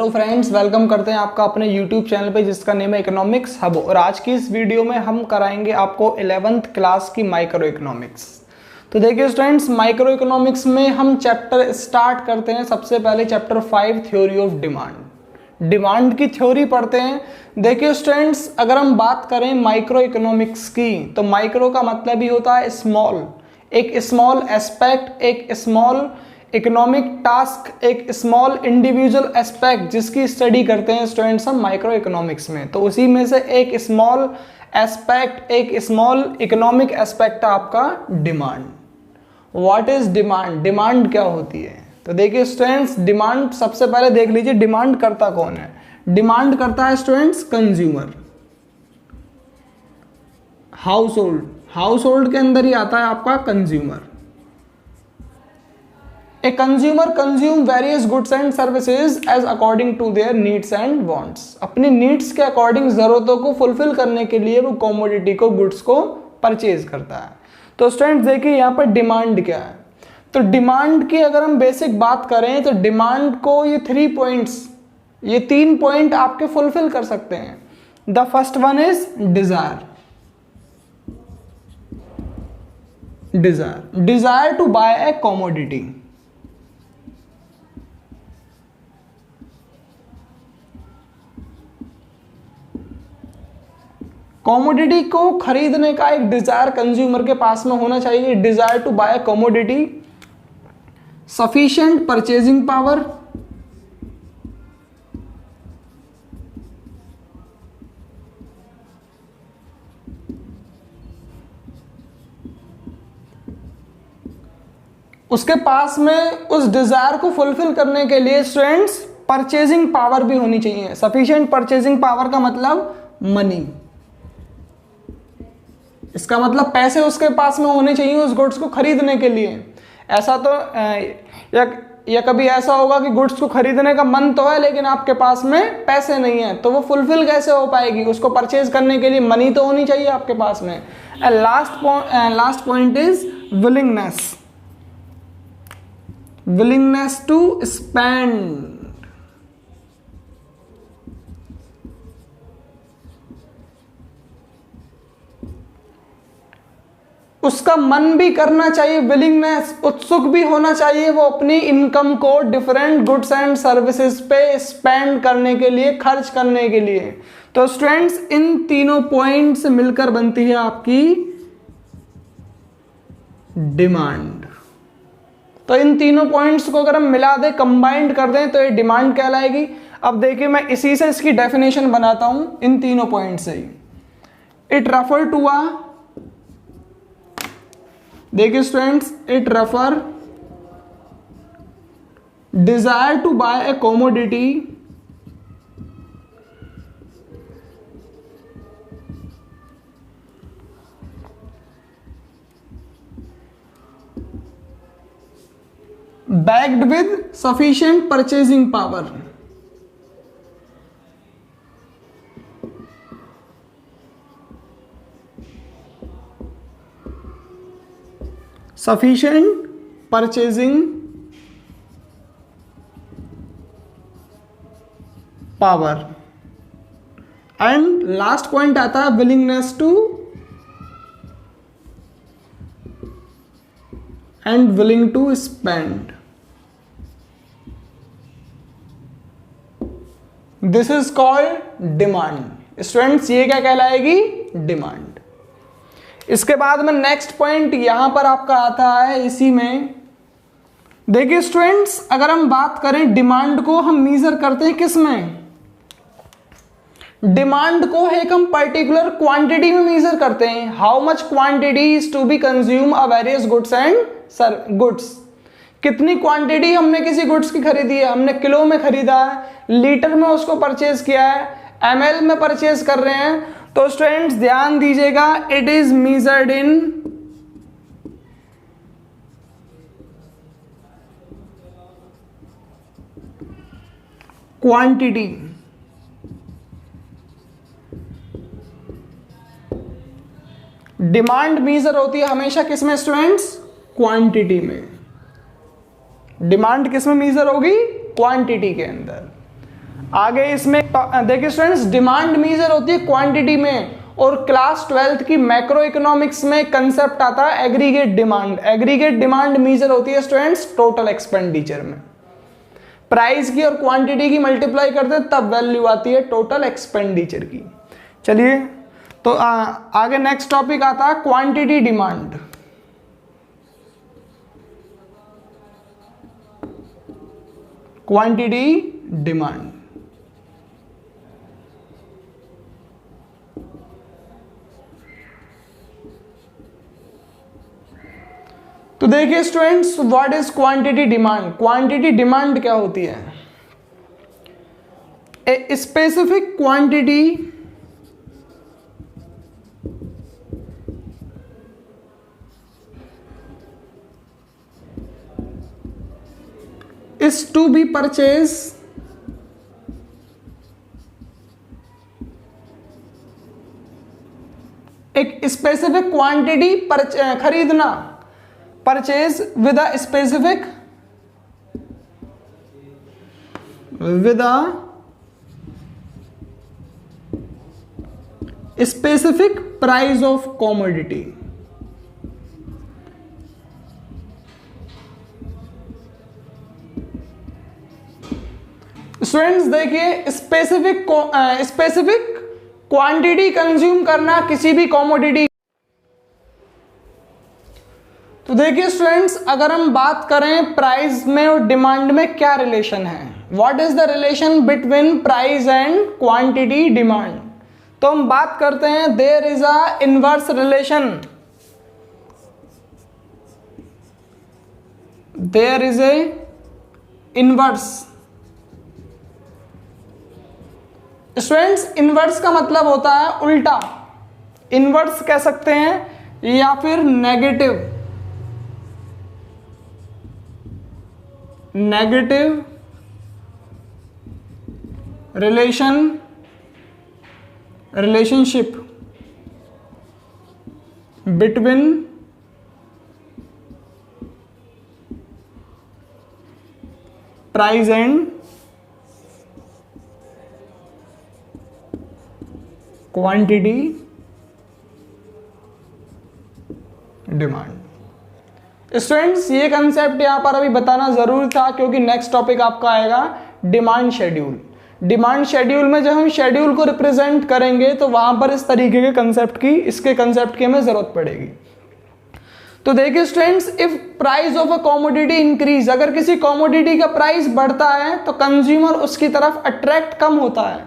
Hello friends, welcome करते हैं आपका अपने यूट्यूब चैनल पे जिसका नेम है इकोनॉमिक्स हब। और आज की इस वीडियो में हम कराएंगे आपको 11th क्लास की माइक्रो इकोनॉमिक्स। तो देखिए स्टूडेंट्स, माइक्रो इकोनॉमिक्स में हम चैप्टर स्टार्ट करते हैं। सबसे पहले chapter 5 theory of demand, demand की थ्योरी पढ़ते हैं। देखिए स्टूडेंट्स, अगर हम बात करें माइक्रो इकोनॉमिक्स की, तो माइक्रो का मतलब ही होता है स्मॉल, एक स्मॉल एस्पेक्ट, एक स्मॉल इकोनॉमिक टास्क, एक स्मॉल इंडिविजुअल एस्पेक्ट जिसकी स्टडी करते हैं स्टूडेंट्स हम माइक्रो इकोनॉमिक्स में। तो उसी में से एक स्मॉल एस्पेक्ट, एक स्मॉल इकोनॉमिक एस्पेक्ट है आपका demand. What is demand? Demand क्या होती है? तो देखिए स्टूडेंट्स, डिमांड सबसे पहले देख लीजिए, डिमांड करता कौन है? डिमांड करता है students consumer, house hold. House hold के अंदर ही आता है आपका consumer. A consumer consume various goods and services as according to their needs and wants। अपनी नीड्स के अकॉर्डिंग जरूरतों को फुलफिल करने के लिए वो कमोडिटी को, गुड्स को परचेज करता है। तो स्टूडेंट्स देखिए यहाँ पर डिमांड क्या है। तो डिमांड की अगर हम बेसिक बात करें तो डिमांड को ये 3 पॉइंट्स, ये 3 पॉइंट आपके फुलफिल कर सकते हैं। The first one is desire, desire to buy a commodity. Commodity को खरीदने का एक डिजायर कंज्यूमर के पास में होना चाहिए। Desire to buy commodity, sufficient purchasing power, उसके पास में उस डिजायर को फुलफिल करने के लिए स्टूडेंट्स परचेजिंग पावर भी होनी चाहिए। सफिशिएंट परचेजिंग पावर का मतलब मनी, इसका मतलब पैसे उसके पास में होने चाहिए उस गुड्स को खरीदने के लिए। ऐसा तो या कभी ऐसा होगा कि गुड्स को खरीदने का मन तो है लेकिन आपके पास में पैसे नहीं है, तो वो फुलफिल कैसे हो पाएगी? उसको परचेज करने के लिए मनी तो होनी चाहिए आपके पास में। Last point is willingness, willingness to spend. उसका मन भी करना चाहिए, विलिंगनेस, उत्सुक भी होना चाहिए वो अपनी इनकम को डिफरेंट गुड्स एंड सर्विसेज पे स्पेंड करने के लिए, खर्च करने के लिए। तो स्टूडेंट्स, इन तीनों पॉइंट से मिलकर बनती है आपकी डिमांड। तो इन तीनों पॉइंट्स को अगर हम मिला दें, कंबाइंड कर दें, तो ये डिमांड कहलाएगी। अब देखिए मैं इसी से इसकी डेफिनेशन बनाता हूं, इन तीनों पॉइंट से ही। इट रेफर टू अ, देखिए students, it refer desire to buy a commodity backed with sufficient purchasing power। sufficient purchasing power। And last point आता है willingness to and willing to spend। This is called demand. Students, ये क्या कहलाएगी? Demand. इसके बाद में next point यहां पर आपका आता है इसी में। देखिए स्टूडेंट्स, अगर हम बात करें डिमांड को हम मीजर करते हैं किस में? डिमांड को एक हम पर्टिकुलर क्वांटिटी में मीजर करते हैं। How much quantity is to be consume a various goods and goods. कितनी क्वांटिटी हमने किसी गुड्स की खरीदी है? हमने किलो में खरीदा है, लीटर में उसको परचेज किया है, ml में परचेज कर रहे हैं। तो स्टूडेंट्स ध्यान दीजिएगा, it is measured in quantity. Demand measure होती है हमेशा किसमें स्टूडेंट्स? क्वांटिटी में। डिमांड किस में मेजर होगी? क्वांटिटी के अंदर। आगे इसमें देखिए स्टूडेंट्स, डिमांड मेजर होती है क्वांटिटी में, और क्लास 12th की मैक्रो इकोनॉमिक्स में कंसेप्ट आता है aggregate demand. Aggregate demand measure होती है स्टूडेंट्स टोटल एक्सपेंडिचर में। प्राइस की और क्वांटिटी की मल्टीप्लाई करते हैं तब वैल्यू आती है टोटल एक्सपेंडिचर की। चलिए तो आगे नेक्स्ट टॉपिक आता है क्वांटिटी डिमांड। क्वांटिटी डिमांड, तो देखिए students, what is quantity demand. Quantity demand क्या होती है? A specific quantity is to be purchased एक स्पेसिफिक क्वांटिटी खरीदना, purchase with a specific price of commodity. Students देखिए, स्पेसिफिक क्वांटिटी कंज्यूम करना किसी भी कॉमोडिटी। तो देखिए स्टूडेंट्स, अगर हम बात करें प्राइस में और डिमांड में क्या रिलेशन है, what is the relation between price and quantity demand, तो हम बात करते हैं there is a inverse relation. There is a inverse. Students, inverse का मतलब होता है उल्टा, इनवर्स कह सकते हैं या फिर negative relationship between price and quantity demand. Students, ये कंसेप्ट यहां पर अभी बताना जरूरी था क्योंकि नेक्स्ट टॉपिक आपका आएगा डिमांड शेड्यूल। डिमांड शेड्यूल में जब हम शेड्यूल को रिप्रेजेंट करेंगे तो वहां पर इस तरीके के इसके कंसेप्ट की हमें जरूरत पड़ेगी। तो देखिए students, if price of a commodity increase, अगर किसी कॉमोडिटी का प्राइस बढ़ता है तो कंज्यूमर उसकी तरफ अट्रैक्ट कम होता है,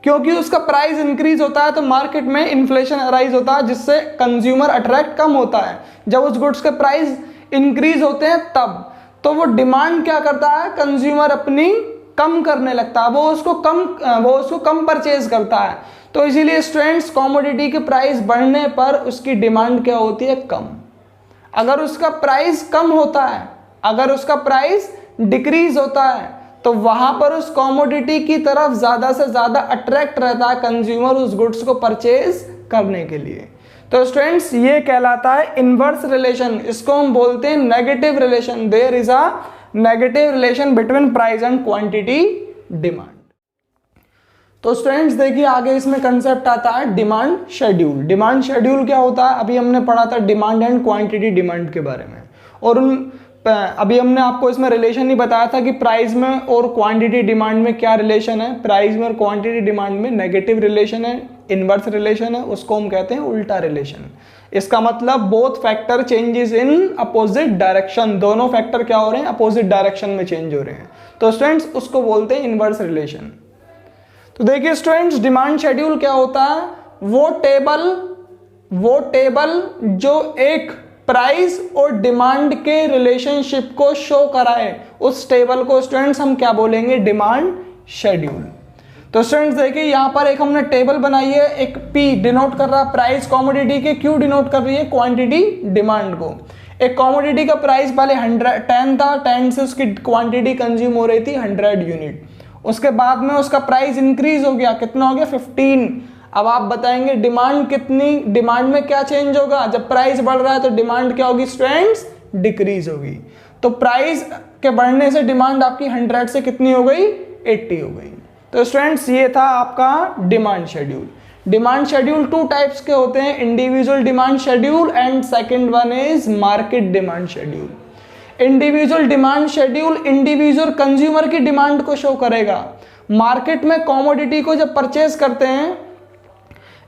क्योंकि उसका प्राइस इंक्रीज होता है तो मार्केट में इन्फ्लेशन अराइज होता है जिससे कंज्यूमर अट्रैक्ट कम होता है। जब उस गुड्स के प्राइस इंक्रीज होते हैं तब तो वो डिमांड क्या करता है, कंज्यूमर अपनी कम करने लगता है, वो उसको कम परचेज करता है। तो इसीलिए स्टूडेंट्स, कॉमोडिटी के प्राइस बढ़ने पर उसकी डिमांड क्या होती है, कम। अगर उसका प्राइस कम होता है, अगर उसका प्राइस डिक्रीज होता है तो वहां पर उस कॉमोडिटी की तरफ ज्यादा से ज्यादा अट्रैक्ट रहता है कंज्यूमर उस गुड्स को परचेज करने के लिए। तो स्टूडेंट्स, ये कहलाता है इनवर्स रिलेशन, इसको हम बोलते हैं negative relation. There is a negative relation between price and quantity demand. तो स्टूडेंट्स देखिए, आगे इसमें कंसेप्ट आता है डिमांड शेड्यूल। डिमांड शेड्यूल क्या होता है, अभी हमने पढ़ा था डिमांड एंड क्वांटिटी डिमांड के बारे में, और अभी हमने आपको इसमें रिलेशन नहीं बताया था कि प्राइस में और क्वांटिटी डिमांड में क्या रिलेशन है। प्राइस में और क्वांटिटी डिमांड में नेगेटिव रिलेशन है, इनवर्स रिलेशन है, उसको हम कहते हैं उल्टा रिलेशन। इसका मतलब both factor changes in opposite direction, दोनों फैक्टर क्या हो रहे हैं, अपोजिट डायरेक्शन में चेंज हो रहे हैं, तो स्टूडेंट्स उसको बोलते हैं इनवर्स रिलेशन। तो देखिए स्टूडेंट्स, डिमांड शेड्यूल क्या होता है, वो टेबल जो एक प्राइस और डिमांड के रिलेशनशिप को शो कराए, उस टेबल को स्टूडेंट्स हम क्या बोलेंगे, डिमांड शेड्यूल। तो स्टूडेंट्स देखिए, यहां पर एक हमने टेबल बनाई है, एक P डिनोट कर रहा है प्राइस कॉमोडिटी के, Q डिनोट कर रही है क्वांटिटी डिमांड को। एक कॉमोडिटी का प्राइस पहले 10 था, 10 से उसकी क्वांटिटी कंज्यूम हो रही थी 100 यूनिट, उसके बाद में उसका प्राइस इंक्रीज हो गया, कितना हो गया, 15। अब आप बताएंगे डिमांड कितनी, डिमांड में क्या चेंज होगा, जब प्राइस बढ़ रहा है तो डिमांड क्या होगी स्टूडेंट्स, डिक्रीज होगी। तो प्राइस के बढ़ने से डिमांड आपकी 100 से कितनी हो गई, 80 हो गई। तो स्टूडेंट्स ये था आपका demand schedule. Demand schedule two types के होते हैं, individual demand schedule and second one is market demand schedule. Individual demand schedule individual consumer की डिमांड को शो करेगा। मार्केट में कमोडिटी को जब परचेज करते हैं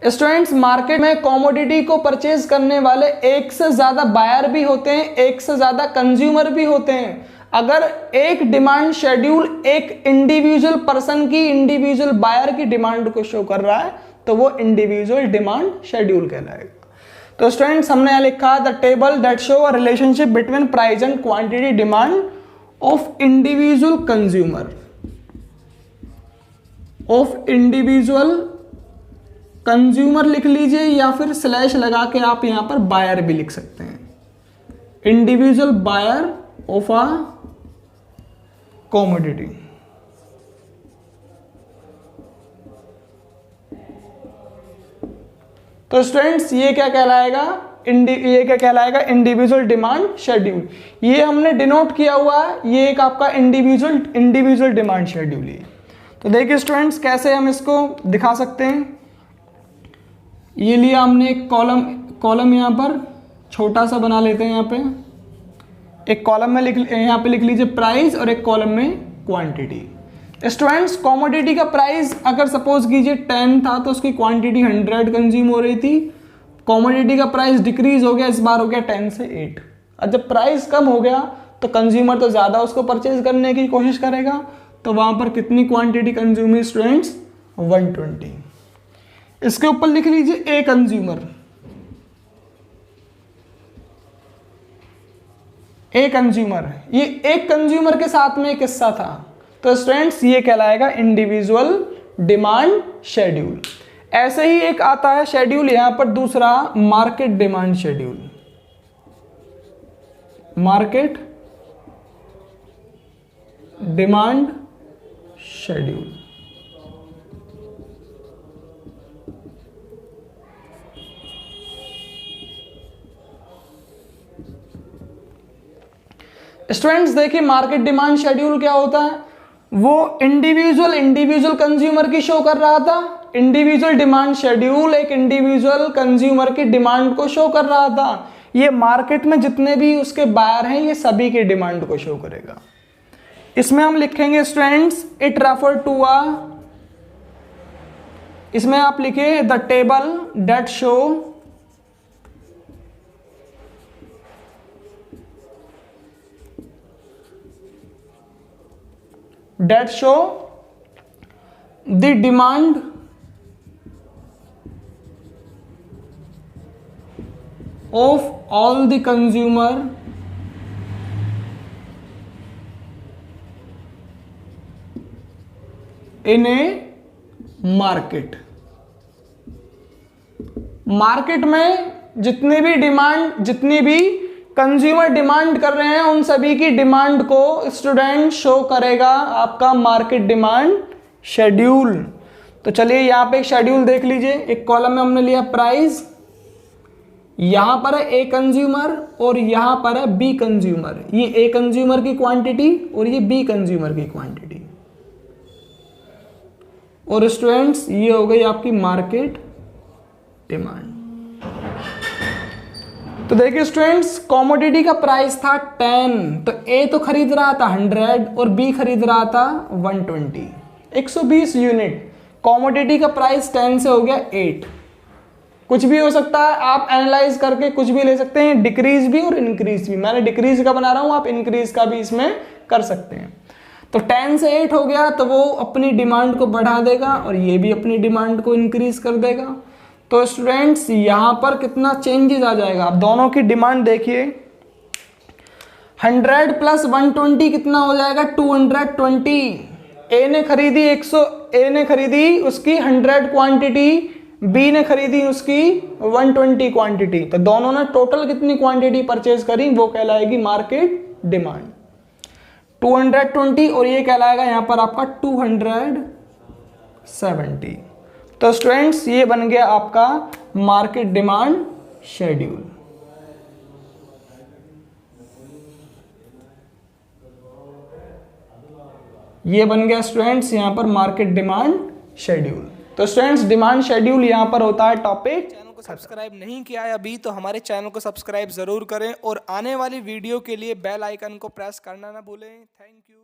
स्टूडेंट्स, मार्केट में कमोडिटी को परचेज करने वाले एक से ज्यादा बायर भी होते हैं, एक से ज्यादा कंज्यूमर भी होते हैं। अगर एक डिमांड शेड्यूल एक इंडिविजुअल पर्सन की, इंडिविजुअल बायर की डिमांड को शो कर रहा है तो वो इंडिविजुअल डिमांड शेड्यूल कहलाएगा। तो स्टूडेंट्स हमने यहां लिखा the table that show a relationship between price and quantity demand of individual consumer, of individual consumer लिख लीजिए या फिर स्लैश लगा के आप यहां पर बायर भी लिख सकते हैं, individual buyer of a commodity. तो स्टूडेंट्स ये क्या कहलाएगा, इंडिविजुअल डिमांड शेड्यूल। ये हमने डिनोट किया हुआ है, ये एक आपका इंडिविजुअल डिमांड शेड्यूल है। तो देखिए स्टूडेंट्स कैसे हम इसको दिखा सकते हैं। ये लिया हमने एक कॉलम यहाँ पर छोटा सा बना लेते हैं। यहाँ पे एक कॉलम में यहाँ पे लिख लीजिए प्राइस और एक कॉलम में क्वांटिटी। स्टूडेंट्स कमोडिटी का प्राइस अगर सपोज कीजिए 10 था तो उसकी क्वांटिटी 100 कंज्यूम हो रही थी। कमोडिटी का प्राइस डिक्रीज हो गया, इस बार हो गया 10 से 8। और जब प्राइस कम हो गया तो कंज्यूमर तो ज़्यादा उसको परचेज करने की कोशिश करेगा, तो वहाँ पर कितनी क्वांटिटी कंज्यूम हुई स्टूडेंट्स, 120। इसके ऊपर लिख लीजिए ए कंज्यूमर, ये एक कंज्यूमर के साथ में एक हिस्सा था। तो स्टूडेंट्स ये कहलाएगा इंडिविजुअल डिमांड शेड्यूल। ऐसे ही एक आता है शेड्यूल यहां पर दूसरा, market demand schedule. Market demand schedule. Students देखिए मार्केट डिमांड शेड्यूल क्या होता है, वो इंडिविजुअल कंज्यूमर की शो कर रहा था। इंडिविजुअल डिमांड शेड्यूल एक इंडिविजुअल कंज्यूमर की डिमांड को शो कर रहा था। ये मार्केट में जितने भी उसके बायर हैं ये सभी की डिमांड को शो करेगा। इसमें हम लिखेंगे स्टूडेंट्स इट रेफर टू इसमें आप लिखे the table that show the demand of all the consumer in a market। मार्केट में जितनी भी कंज्यूमर डिमांड कर रहे हैं उन सभी की डिमांड को स्टूडेंट शो करेगा आपका मार्केट डिमांड शेड्यूल। तो चलिए यहाँ पे एक शेड्यूल देख लीजिए। एक कॉलम में हमने लिया प्राइस, यहां पर है ए कंज्यूमर और यहां पर है बी कंज्यूमर। ये ए कंज्यूमर की क्वांटिटी और ये बी कंज्यूमर की क्वांटिटी। और स्टूडेंट्स ये हो गई आपकी मार्केट डिमांड। तो देखिए स्टूडेंट्स कमोडिटी का प्राइस था 10, तो ए तो खरीद रहा था 100 और बी खरीद रहा था 120, 120 यूनिट। कमोडिटी का प्राइस 10 से हो गया 8। कुछ भी हो सकता है, आप एनालाइज करके कुछ भी ले सकते हैं, डिक्रीज भी और इंक्रीज भी। मैंने डिक्रीज का बना रहा हूं, आप इंक्रीज का भी इसमें कर सकते हैं। तो 10 से 8 हो गया तो वो अपनी डिमांड को बढ़ा देगा और ये भी अपनी डिमांड को इंक्रीज कर देगा। तो स्टूडेंट्स यहां पर कितना चेंजेस आ जाएगा, आप दोनों की डिमांड देखिए। 100 प्लस 120 कितना हो जाएगा, 220। ए ने खरीदी उसकी 100 क्वांटिटी, बी ने खरीदी उसकी 120 क्वांटिटी। तो दोनों ने टोटल कितनी क्वांटिटी परचेज करी वो कहलाएगी मार्केट डिमांड 220, और ये कहलाएगा यहां पर आपका 270। तो स्टूडेंट्स ये बन गया आपका मार्केट डिमांड शेड्यूल। ये बन गया स्टूडेंट्स यहाँ पर मार्केट डिमांड शेड्यूल। तो स्टूडेंट्स डिमांड शेड्यूल यहाँ पर होता है टॉपिक। चैनल को सब्सक्राइब नहीं किया है अभी तो हमारे चैनल को सब्सक्राइब जरूर करें और आने वाली वीडियो के लिए बेल आइकन को प्रेस करना ना भूलें। Thank you.